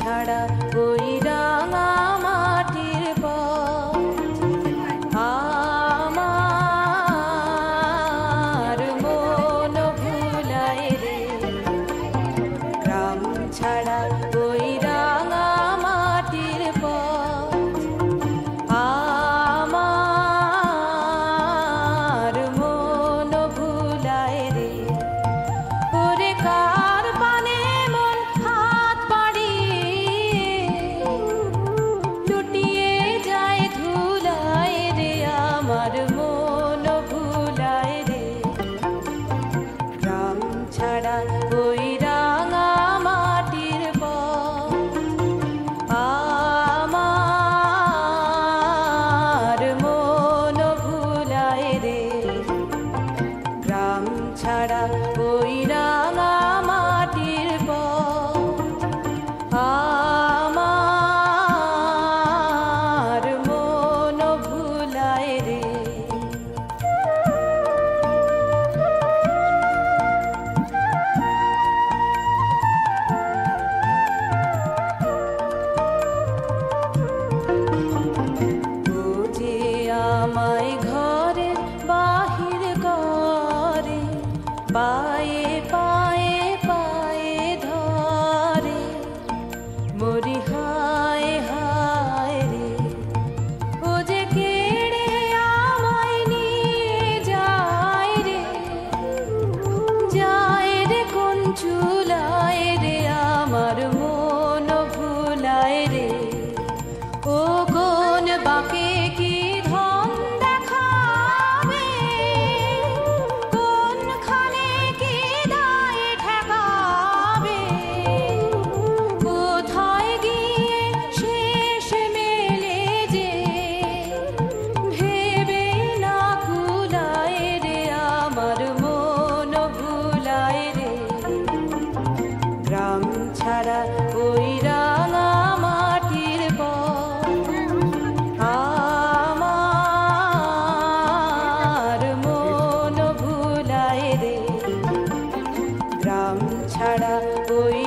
ছাড়া ওই রাঙা মাটির পথ আমার মন ভুলায় রে। গ্রাম ছাড়া ওই রাঙা মাটির পথ আমার মন ভুলায় রে। ওরে কার পানে মন হাত বাড়িয়ে লুটিয়ে যায় ধুলায় রে। আমার মন ভুলায় রে। গ্রাম ছাড়া ওই রাঙা মাটির পথ আমার মন ভুলায় রে। গ্রাম ছাড়া ওই রাঙা মাটির পথ আমার মন ভুলায় রে। ও যে আমায় ঘরের বাহির করে, পায়ে পায়ে পায়ে ধরে, মরি হায় হায় রে। ও যে কেড়ে আমায় নিয়ে যায় রে, যায় রে কোন চুলায় রে। আমার মন ভুলায় রে। ও কোন বাঁকে কি ধন দেখাবে, কোনখানে কি দায় ঠেকাবে, কোথায় গিয়ে শেষ মেলে যে ভেবে না কুলায় রে। আমার মন ভুলায় রে। গ্রাম ছাড়া ওই রাঙা মাটির পথ আমার মন ভুলায় রে। গ্রাম ছাড়া ওই